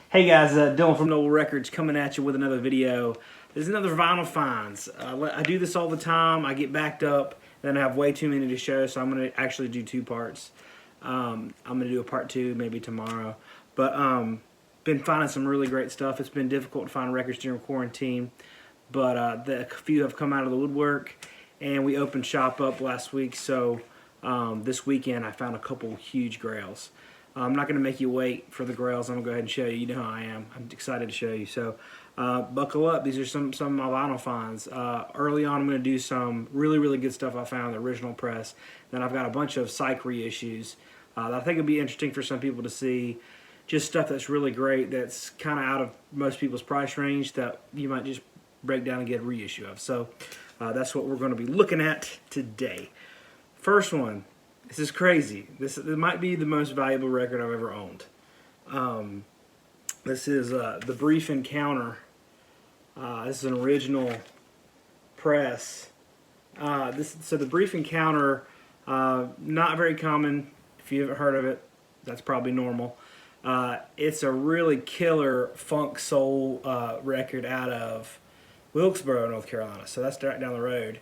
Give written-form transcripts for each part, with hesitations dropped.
Hey guys, Dylan from Noble Records coming at you with another video. This is another vinyl finds. I do this all the time. I get backed up, and then I have way too many to show, so I'm going to actually do two parts. I'm going to do a part two maybe tomorrow. But been finding some really great stuff. It's been difficult to find records during quarantine, but a few have come out of the woodwork, and we opened shop up last week, so this weekend I found a couple huge grails. I'm not going to make you wait for the grails. I'm going to go ahead and show you. You know how I am. I'm excited to show you. So buckle up. These are some of my vinyl finds. Early on, I'm going to do some really good stuff I found in the original press. Then I've got a bunch of Psych reissues that I think would be interesting for some people to see. Just stuff that's really great, that's kind of out of most people's price range, that you might just break down and get a reissue of. So that's what we're going to be looking at today. First one. This is crazy. This might be the most valuable record I've ever owned. This is The Brief Encounter. This is an original press. So The Brief Encounter, not very common. If you haven't heard of it, that's probably normal. It's a really killer funk soul record out of Wilkesboro, North Carolina. So that's right down the road.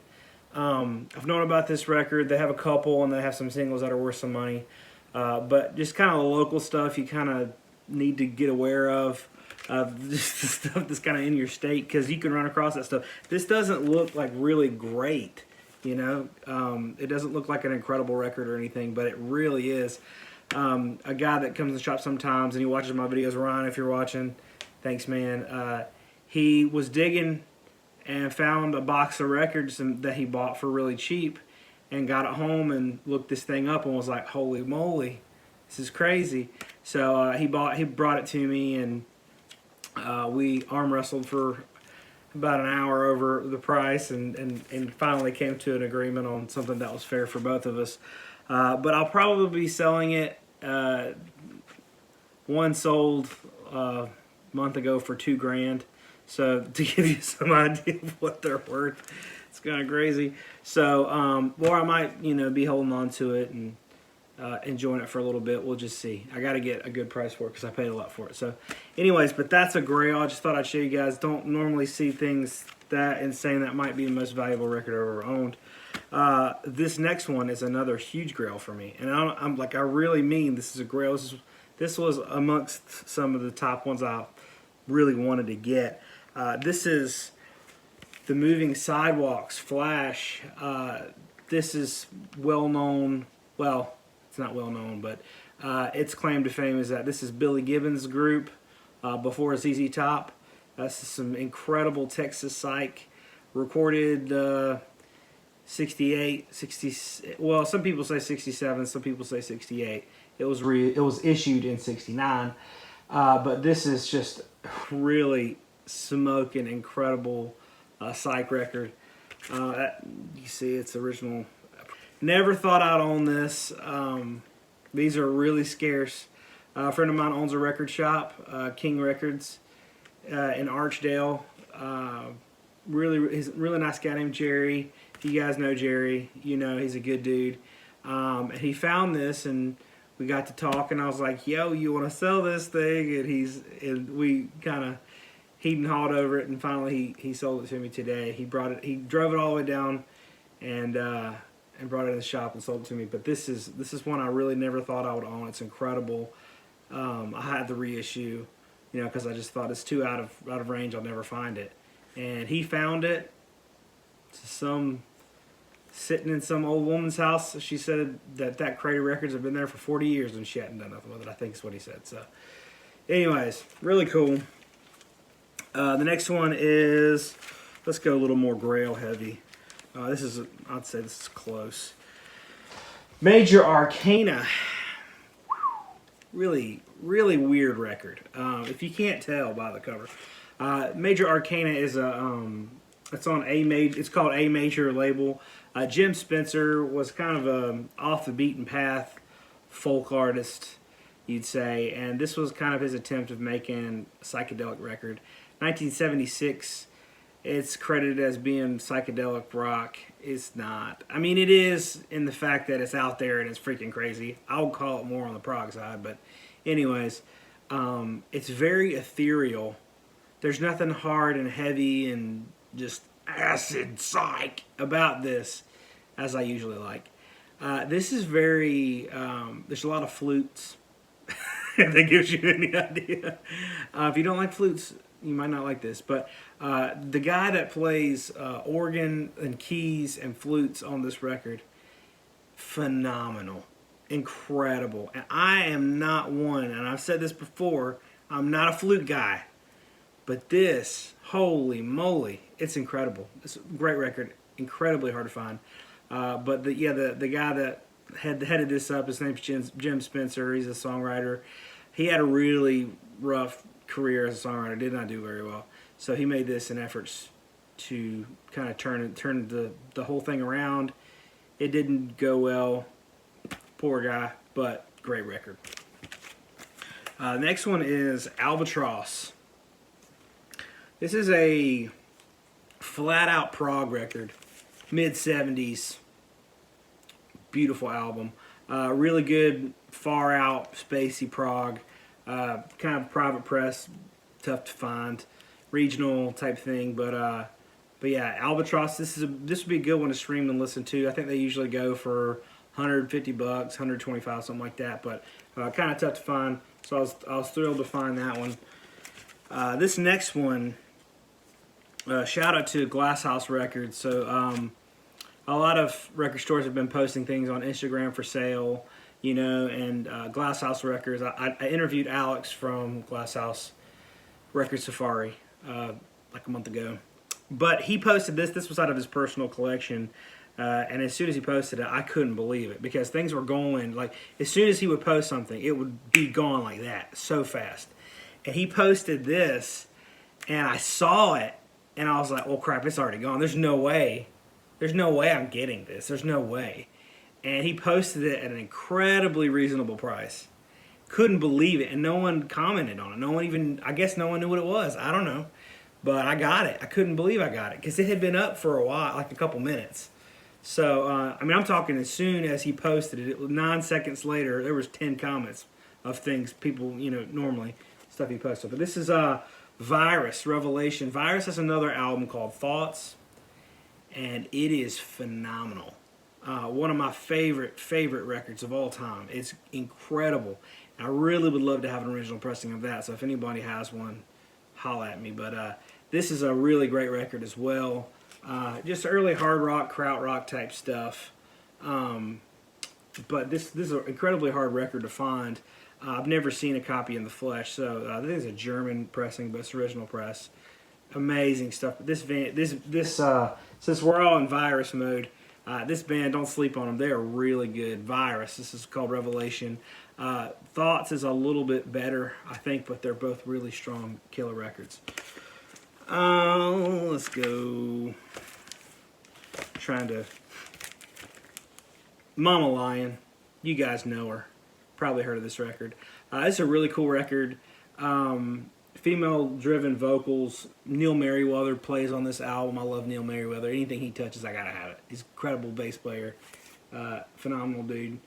I've known about this record. They have a couple, and they have some singles that are worth some money. But just kind of the local stuff you kind of need to get aware of. Just the stuff that's kind of in your state, because you can run across that stuff. This doesn't look like really great, you know. It doesn't look like an incredible record or anything, but it really is. A guy that comes in the shop sometimes, and he watches my videos, Ryan, if you're watching, thanks, man. He was digging and found a box of records that he bought for really cheap, and got it home and looked this thing up and was like, holy moly, this is crazy. So he brought it to me, and we arm wrestled for about an hour over the price, and finally came to an agreement on something that was fair for both of us. But I'll probably be selling it. One sold a month ago for $2,000. So to give you some idea of what they're worth, it's kind of crazy. So, or I might, be holding on to it and enjoying it for a little bit. We'll just see. I got to get a good price for it because I paid a lot for it. So, anyways, but that's a grail. I just thought I'd show you guys. Don't normally see things that insane. That might be the most valuable record I've ever owned. This next one is another huge grail for me, and I'm like, I really mean this is a grail. This was amongst some of the top ones I really wanted to get. This is the Moving Sidewalks Flash. This is well known. Well, it's not well known, but its claim to fame is that this is Billy Gibbons' group before ZZ Top. This is some incredible Texas Psych, recorded 68, 60. Well, some people say 67, some people say 68. It was issued in 69, but this is just really smoking incredible Psych record. You see it's original. Never thought I'd own this. These are really scarce. A friend of mine owns a record shop, King Records, in Archdale. He's a really nice guy named Jerry. If you guys know Jerry, he's a good dude. And he found this, and we got to talk, and I was like, yo, you want to sell this thing? And we kind of he'd and hawed over it, and finally he sold it to me today. He drove it all the way down, and brought it in the shop and sold it to me. But this is one I really never thought I would own. It's incredible. I had the reissue, because I just thought it's too out of range. I'll never find it. And he found it. Sitting in some old woman's house. She said that crate of records have been there for 40 years and she hadn't done nothing with it, I think is what he said. So, anyways, really cool. The next one is, let's go a little more grail heavy. I'd say this is close. Major Arcana. Really weird record. If you can't tell by the cover. Major Arcana is it's on it's called A Major label. Jim Spencer was kind of a off the beaten path folk artist, you'd say, and this was kind of his attempt of making a psychedelic record. 1976, it's credited as being psychedelic rock. It's not. I mean, it is in the fact that it's out there and it's freaking crazy. I would call it more on the prog side, but anyways, It's very ethereal. There's nothing hard and heavy and just acid psych about this, as I usually like. This is very, there's a lot of flutes, if that gives you any idea. If you don't like flutes, you might not like this. But the guy that plays organ and keys and flutes on this record, phenomenal. Incredible. And I am not one, and I've said this before, I'm not a flute guy. But this, holy moly, it's incredible. It's a great record, incredibly hard to find. But the guy that headed this up, his name's Jim Spencer. He's a songwriter. He had a really rough career as a songwriter, did not do very well. So he made this in efforts to kind of turn the whole thing around. It didn't go well. Poor guy, but great record. Next one is Albatross. This is a flat-out prog record, mid-70s. Beautiful album. Really good, far-out, spacey prog. Kind of private press, tough to find. Regional type thing, but yeah, Albatross, this would be a good one to stream and listen to. I think they usually go for $150, $125, something like that, but kind of tough to find. So I was thrilled to find that one. This next one, shout out to Glasshouse Records. So a lot of record stores have been posting things on Instagram for sale, you know, and Glasshouse Records. I interviewed Alex from Glasshouse Record Safari like a month ago. But he posted this. This was out of his personal collection. And as soon as he posted it, I couldn't believe it because things were going, like, as soon as he would post something, it would be gone like that, so fast. And he posted this, and I saw it, and I was like, oh crap, it's already gone. There's no way. There's no way I'm getting this. There's no way. And he posted it at an incredibly reasonable price. Couldn't believe it, and no one commented on it. No one even, I guess no one knew what it was. I don't know. But I got it. I couldn't believe I got it because it had been up for a while, like a couple minutes. So, I mean, I'm talking as soon as he posted it, 9 seconds later, there was 10 comments of things people, you know, normally, stuff he posted. But this is Virus, Revelation. Virus has another album called Thoughts, and it is phenomenal. One of my favorite records of all time. It's incredible. I really would love to have an original pressing of that, so if anybody has one, holla at me. But this is a really great record as well. Just early hard rock, krautrock type stuff. But this is an incredibly hard record to find. I've never seen a copy in the flesh, so I think it's a German pressing, but it's original press. Amazing stuff. But this since we're all in Virus mode, this band, don't sleep on them. They are really good. Virus. This is called Revelation. Thoughts is a little bit better, I think, but they're both really strong, killer records. Let's go. Trying to. Mama Lion. You guys know her. Probably heard of this record. It's a really cool record. Female-driven vocals. Neil Merriweather plays on this album. I love Neil Merriweather. Anything he touches, I gotta have it. He's an incredible bass player. Phenomenal dude.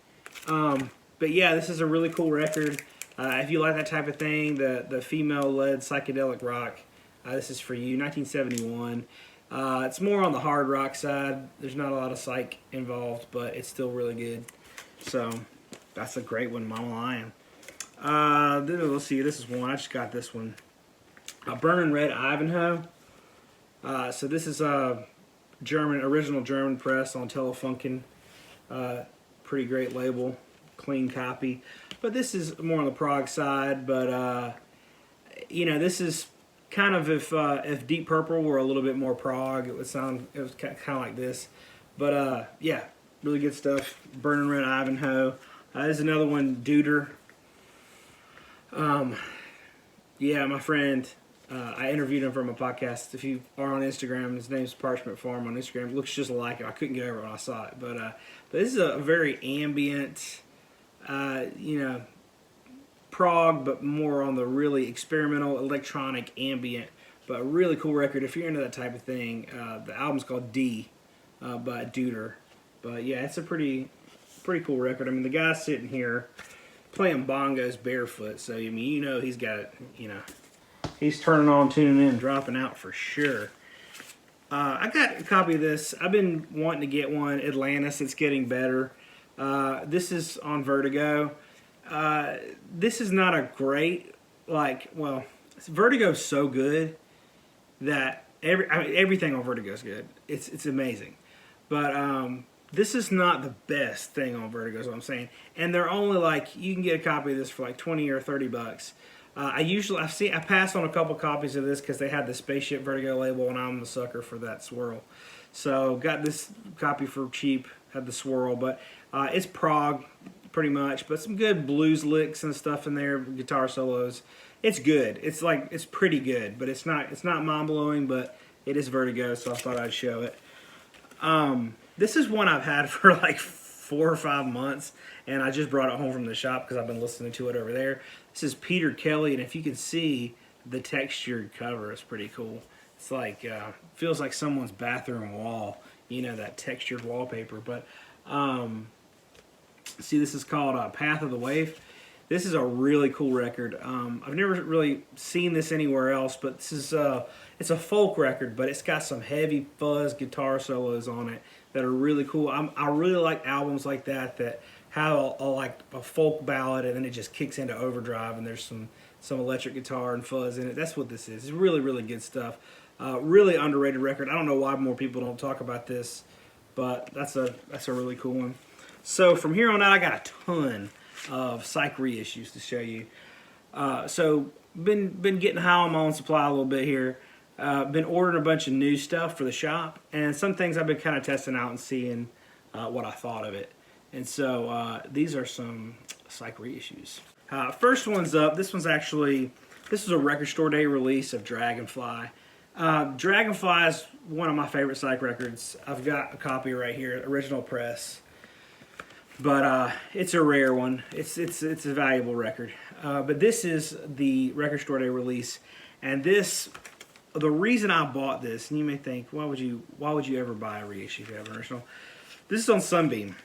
But yeah, this is a really cool record. If you like that type of thing, the female-led psychedelic rock, this is for you. 1971. It's more on the hard rock side. There's not a lot of psych involved, but it's still really good. So that's a great one, Mama Lion. Let's see. This is one. I just got this one. Burning Red Ivanhoe. So this is a original German press on Telefunken. Pretty great label, clean copy. But this is more on the prog side. But you know, this is kind of if Deep Purple were a little bit more prog, it was kind of like this. But yeah, really good stuff. Burning Red Ivanhoe. There's another one, Duder. Yeah, my friend, I interviewed him from a podcast. If you are on Instagram, his name's Parchment Farm on Instagram. It looks just like it. I couldn't get over it when I saw it. But this is a very ambient, you know, prog, but more on the really experimental, electronic, ambient, but really cool record. If you're into that type of thing, the album's called D by Duder. But yeah, it's a pretty cool record. I mean, the guy sitting here, playing bongos barefoot. So, I mean, you know he's got it, you know. He's turning on, tuning in, dropping out for sure. I got a copy of this. I've been wanting to get one. Atlantis, it's getting better. This is on Vertigo. This is not a great, like, well, Vertigo's so good that everything on Vertigo is good. It's amazing. But this is not the best thing on Vertigo, is what I'm saying. And they're only like, you can get a copy of this for like 20 or 30 bucks. I pass on a couple copies of this because they had the Spaceship Vertigo label, and I'm the sucker for that swirl. So got this copy for cheap, had the swirl, but it's prog pretty much, but some good blues licks and stuff in there, guitar solos. It's good. It's pretty good, but it's not mind blowing, but it is Vertigo, so I thought I'd show it. This is one I've had for like 4 or 5 months, and I just brought it home from the shop because I've been listening to it over there. This is Peter Kelly, and if you can see the textured cover, it's pretty cool. It's like feels like someone's bathroom wall, you know, that textured wallpaper. But see, this is called Path of the Wave. This is a really cool record. I've never really seen this anywhere else, but this is it's a folk record, but it's got some heavy fuzz guitar solos on it that are really cool. I really like albums like that have like a folk ballad, and then it just kicks into overdrive, and there's some electric guitar and fuzz in it. That's what this is. It's really, really good stuff. Really underrated record. I don't know why more people don't talk about this, but that's a really cool one. So from here on out, I got a ton of Psych reissues to show you. So been getting high on my own supply a little bit here. Been ordering a bunch of new stuff for the shop, and some things I've been kind of testing out and seeing what I thought of it. And so these are some Psych reissues. First one's up. This is a Record Store Day release of Dragonfly. Dragonfly is one of my favorite Psych records. I've got a copy right here, original press. But it's a rare one. It's a valuable record. But this is the Record Store Day release, and the reason I bought this, and you may think, why would you ever buy a reissue if you have an original? This is on Sunbeam.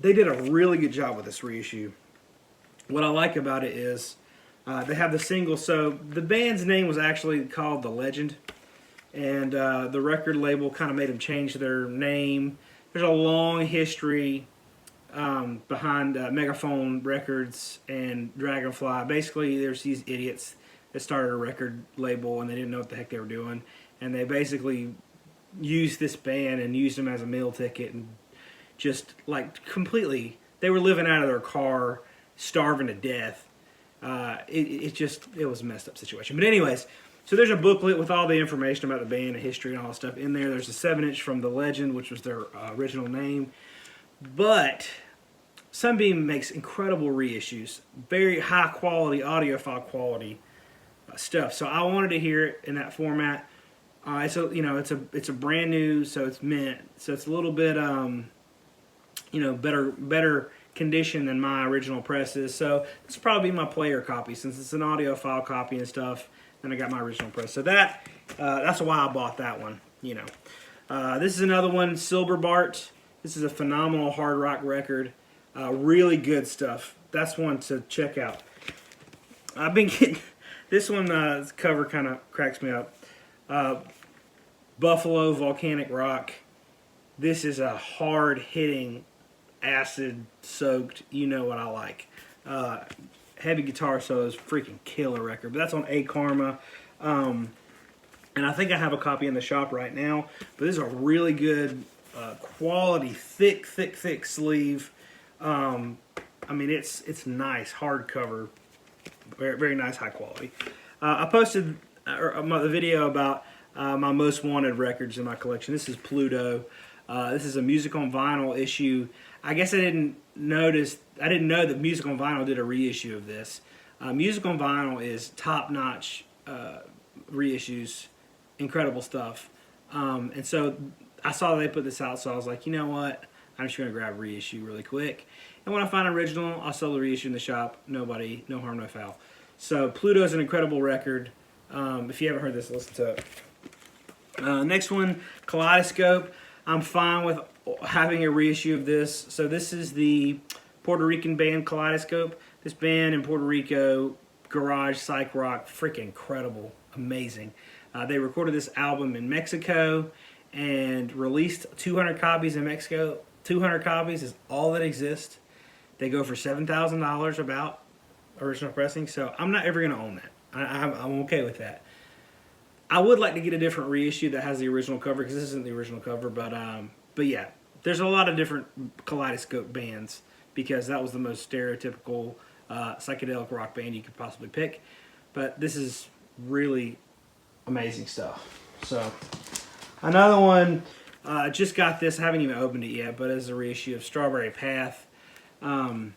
They did a really good job with this reissue. What I like about it is they have the single. So the band's name was actually called The Legend, and the record label kind of made them change their name. There's a long history behind Megaphone Records and Dragonfly. Basically, there's these idiots that started a record label and they didn't know what the heck they were doing, and they basically used this band and used them as a meal ticket, and just like completely, they were living out of their car, starving to death. It was a messed up situation. But anyways, so there's a booklet with all the information about the band and history and all that stuff in there. There's a 7-inch from The Legend, which was their original name. But Sunbeam makes incredible reissues, very high quality, audiophile quality stuff. So I wanted to hear it in that format. It's a brand new, so it's mint. So it's a little bit better condition than my original press is. So this will probably be my player copy since it's an audiophile copy and stuff. Then I got my original press. So that's why I bought that one. This is another one, Silverbar. This is a phenomenal hard rock record. Really good stuff. That's one to check out. I've been getting this one. Cover kind of cracks me up. Buffalo Volcanic Rock. This is a hard hitting, acid soaked. You know what I like. Heavy guitar solos, freaking killer record. But that's on A Karma. And I think I have a copy in the shop right now. But this is a really good quality, thick sleeve. I mean, it's nice, hardcover, very, very nice, high quality. I posted the video about my most wanted records in my collection. This is Pluto. This is a Music on Vinyl issue. I guess I didn't know that Music on Vinyl did a reissue of this. Music on Vinyl is top-notch reissues, incredible stuff. And so I saw they put this out, so I was like, you know what? I'm just going to grab a reissue really quick. And when I find an original, I'll sell the reissue in the shop. No harm, no foul. So Pluto is an incredible record. If you haven't heard this, listen to it. Next one, Kaleidoscope. I'm fine with having a reissue of this. So this is the Puerto Rican band Kaleidoscope. This band in Puerto Rico, garage, psych rock, freaking incredible, amazing. They recorded this album in Mexico and released 200 copies in Mexico. 200 copies is all that exists. They go for $7,000 about original pressing, so I'm not ever going to own that. I'm okay with that. I would like to get a different reissue that has the original cover, because this isn't the original cover, but yeah, there's a lot of different Kaleidoscope bands, because that was the most stereotypical psychedelic rock band you could possibly pick. But this is really amazing stuff. So another one, just got this, I haven't even opened it yet, but as a reissue of Strawberry Path. When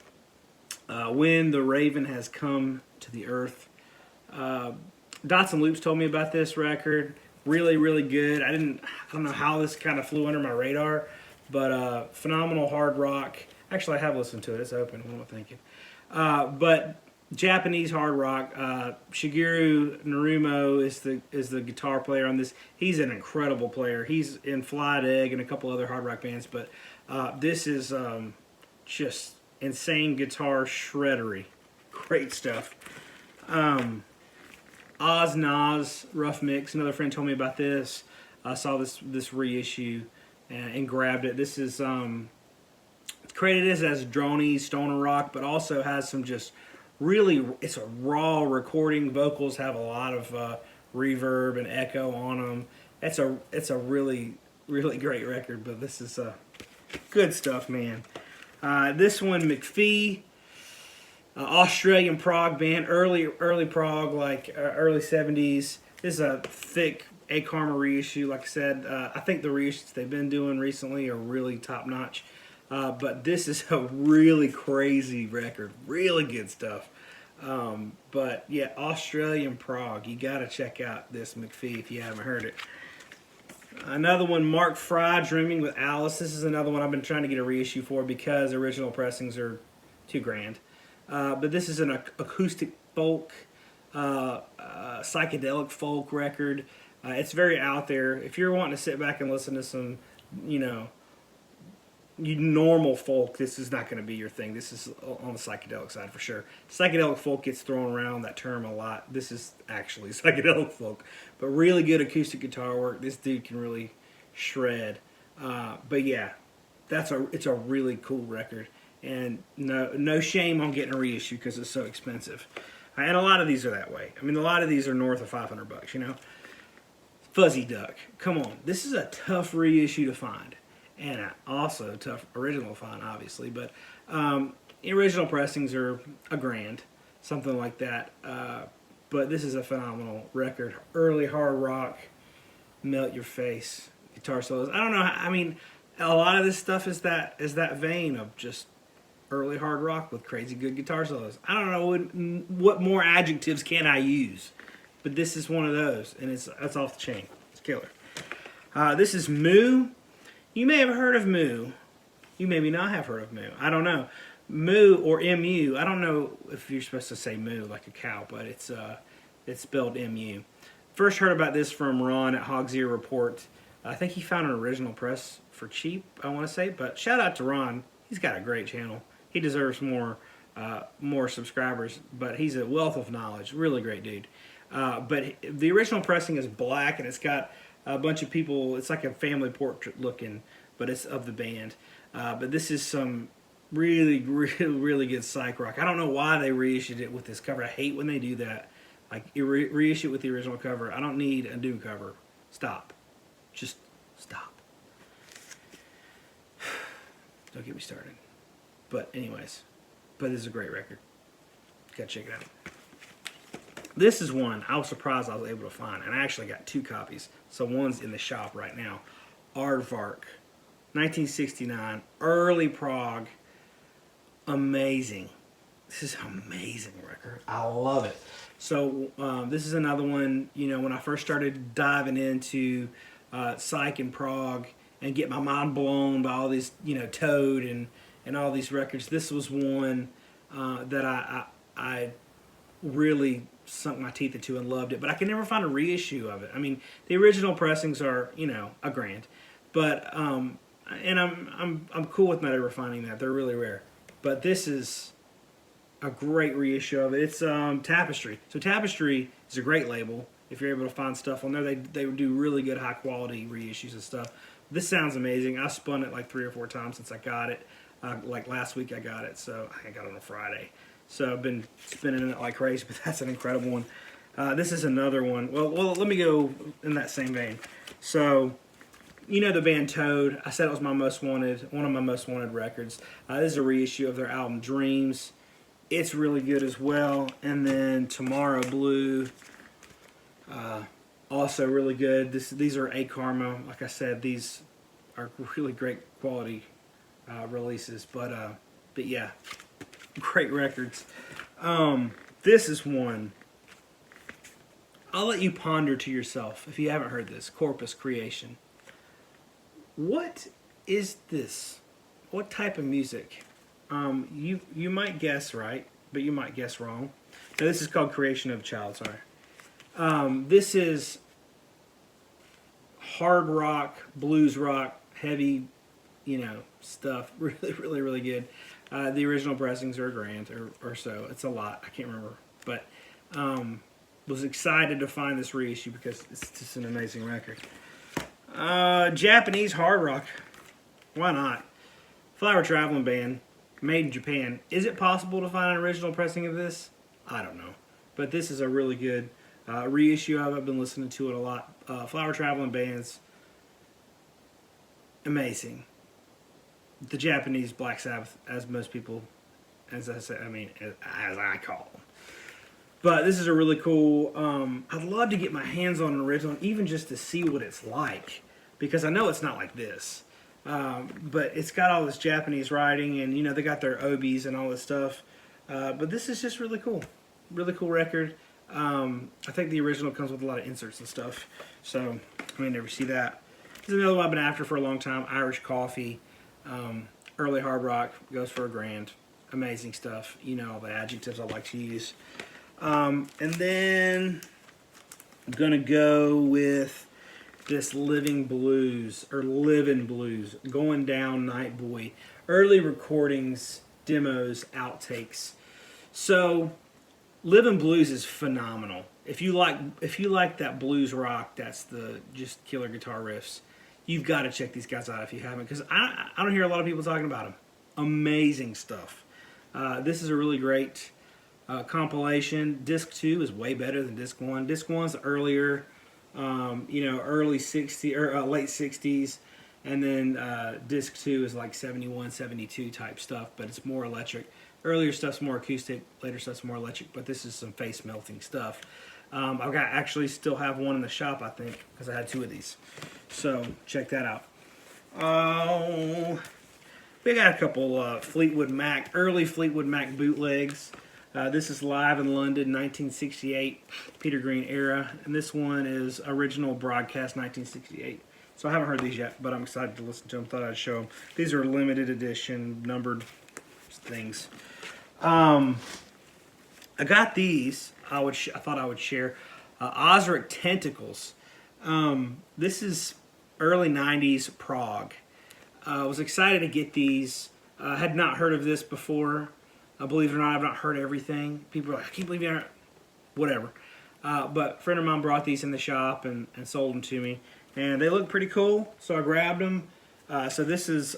the Raven Has Come to the Earth. Dots and Loops told me about this record. Really, really good. I don't know how this kind of flew under my radar, but phenomenal hard rock. Actually, I have listened to it. It's open. What am I thinking? But Japanese hard rock. Shigeru Narumo is the guitar player on this. He's an incredible player. He's in Flyed Egg and a couple other hard rock bands, but this is just insane guitar shreddery. Great stuff. Oz Nas Rough Mix. Another friend told me about this. I saw this reissue and grabbed it. This is credited as droney stoner rock, but also has some just really, it's a raw recording. Vocals have a lot of reverb and echo on them. It's a really, really great record, but this is good stuff, man. This one, Mcphee, Australian prog band, early prog, like early 70s. This is a thick A Karma reissue. Like I said, I think the reissues they've been doing recently are really top notch. But this is a really crazy record, really good stuff. But yeah, Australian prog, you gotta check out this Mcphee if you haven't heard it. Another one, Mark Fry, Dreaming with Alice. This is another one I've been trying to get a reissue for because original pressings are $2,000. But this is an acoustic folk, psychedelic folk record. It's very out there. If you're wanting to sit back and listen to some, normal folk, this is not going to be your thing. This is on the psychedelic side for sure. Psychedelic folk gets thrown around that term a lot. This is actually psychedelic folk, but really good acoustic guitar work. This dude can really shred. But yeah, it's a really cool record, and no shame on getting a reissue because it's so expensive. And a lot of these are that way. I mean, a lot of these are north of $500. Fuzzy Duck. Come on, this is a tough reissue to find. And also tough original find, obviously, but original pressings are $1,000, something like that. But this is a phenomenal record. Early hard rock, melt your face, guitar solos. I don't know. I mean, a lot of this stuff is that vein of just early hard rock with crazy good guitar solos. I don't know what more adjectives can I use, but this is one of those, and that's off the chain. It's killer. This is Moo. You may have heard of Moo. You maybe not have heard of Moo. I don't know. Moo or M-U. I don't know if you're supposed to say moo like a cow, but it's spelled M-U. First heard about this from Ron at Hog's Ear Report. I think he found an original press for cheap, I want to say. But shout out to Ron. He's got a great channel. He deserves more subscribers, but he's a wealth of knowledge. Really great dude. But the original pressing is black, and it's got a bunch of people. It's like a family portrait looking, but it's of the band. But this is some really, really, really good psych rock. I don't know why they reissued it with this cover. I hate when they do that. Like, reissue it with the original cover. I don't need a new cover. Stop. Just stop. Don't get me started. But anyways, this is a great record. Gotta check it out. This is one I was surprised I was able to find, and I actually got 2 copies. So one's in the shop right now. Aardvark, 1969, early prog, amazing. This is an amazing record. I love it. So this is another one. When I first started diving into Psych and prog and get my mind blown by all these, Toad and all these records, this was one that I really sunk my teeth into and loved it, but I could never find a reissue of it. I mean, the original pressings are, $1,000, but and I'm cool with not ever finding that. They're really rare. but this is a great reissue of it. It's Tapestry. So Tapestry is a great label. If you're able to find stuff on there, they do really good high quality reissues and stuff. This sounds amazing. I spun it like 3 or 4 times since I got it. Like last week I got it, so I got it on a Friday. So I've been spinning it like crazy, but that's an incredible one. This is another one. Well, let me go in that same vein. So, you know the band Toad. I said it was my most wanted, one of my most wanted records. This is a reissue of their album Dreams. It's really good as well. And then Tomorrow Blue, also really good. These are A Karma. Like I said, these are really great quality releases. But yeah, great records. This is one I'll let you ponder to yourself if you haven't heard this. Corpus Creation. What is this? What type of music? You might guess right, but you might guess wrong. Now, this is called Creation of a Child, sorry. This is hard rock, blues rock, heavy, stuff. Really, really, really good. The original pressings are $1,000 or so. It's a lot. I can't remember. But was excited to find this reissue because it's just an amazing record. Japanese hard rock. Why not? Flower Traveling Band, made in Japan. Is it possible to find an original pressing of this? I don't know. But this is a really good reissue of it. I've been listening to it a lot. Flower Traveling Band's amazing. The Japanese Black Sabbath, as most people, as I say, as I call them. But this is a really cool, I'd love to get my hands on an original, even just to see what it's like. Because I know it's not like this. But it's got all this Japanese writing, and, they got their obis and all this stuff. But this is just really cool. Really cool record. I think the original comes with a lot of inserts and stuff. So, I may never see that. This is another one I've been after for a long time. Irish Coffee. Early hard rock. Goes for $1,000. Amazing stuff. All the adjectives I like to use. And then I'm going to go with this Living Blues, or Livin' Blues, Going Down Night Boy. Early recordings, demos, outtakes. So, Livin' Blues is phenomenal. If you like that blues rock, that's the just killer guitar riffs, you've got to check these guys out if you haven't, because I don't hear a lot of people talking about them. Amazing stuff. This is a really great compilation. Disc 2 is way better than Disc 1. Disc 1's earlier, early 60s or late 60s, and then Disc 2 is like 71, 72 type stuff, but it's more electric. Earlier stuff's more acoustic, later stuff's more electric, but this is some face melting stuff. I've got actually still have one in the shop, I think, because I had 2 of these. So check that out. We got a couple Fleetwood Mac, early Fleetwood Mac bootlegs. This is Live in London, 1968, Peter Green era. And this one is original broadcast, 1968. So I haven't heard these yet, but I'm excited to listen to them. Thought I'd show them. These are limited edition, numbered things. I got these. I thought I would share. Ozric Tentacles. This is early 90s Prog. I was excited to get these. I had not heard of this before. Believe it or not, I've not heard everything. People are like, I can't believe you aren't. Whatever. But a friend of mine brought these in the shop and sold them to me. And they look pretty cool, so I grabbed them. So this is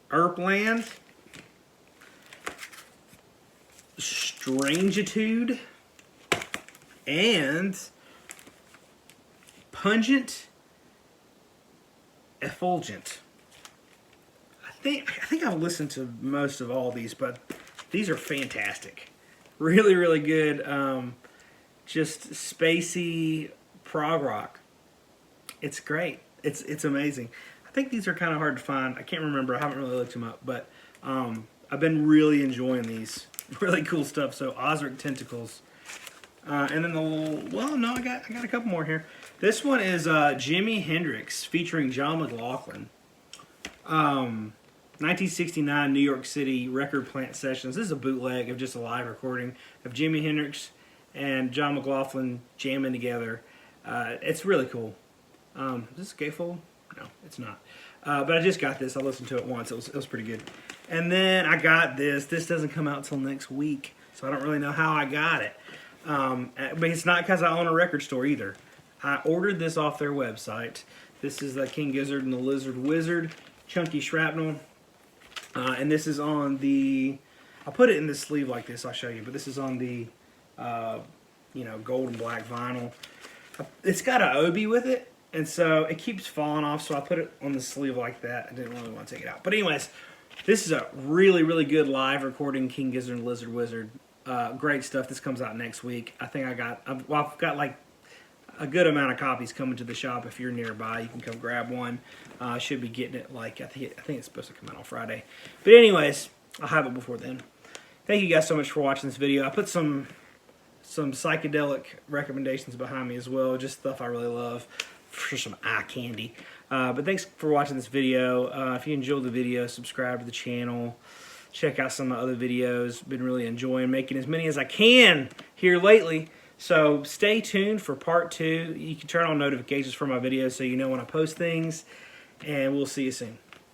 Erpland, Strangitude, and Pungent Effulgent. I think I've listened to most of all these, but these are fantastic. Really, really good. Just spacey prog rock. It's great. It's amazing. I think these are kind of hard to find. I can't remember. I haven't really looked them up, but I've been really enjoying these. Really cool stuff. So Ozric Tentacles. And then I got a couple more here. This one is Jimi Hendrix featuring John McLaughlin. 1969 New York City Record Plant Sessions. This is a bootleg of just a live recording of Jimi Hendrix and John McLaughlin jamming together. It's really cool. Is this a gatefold? No, it's not. But I just got this. I listened to it once. It was pretty good. And then I got this. This doesn't come out till next week, so I don't really know how I got it. But it's not because I own a record store either. I ordered this off their website. This is the King Gizzard and the Lizard Wizard Chunky Shrapnel. And this is on the... I'll put it in this sleeve like this. I'll show you. But this is on the, gold and black vinyl. It's got an obi with it. And so it keeps falling off. So I put it on the sleeve like that. I didn't really want to take it out. But anyways, this is a really, really good live recording King Gizzard and Lizard Wizard. Great stuff. This comes out next week. I think I've got like a good amount of copies coming to the shop. If you're nearby, you can come grab one. I should be getting it like I think it's supposed to come out on Friday. But anyways, I'll have it before then. Thank you guys so much for watching this video. I put some psychedelic recommendations behind me as well, just stuff I really love for some eye candy. But thanks for watching this video. If you enjoyed the video, subscribe to the channel. Check out some of my other videos. Been really enjoying making as many as I can here lately. So stay tuned for part 2. You can turn on notifications for my videos so you know when I post things. And we'll see you soon.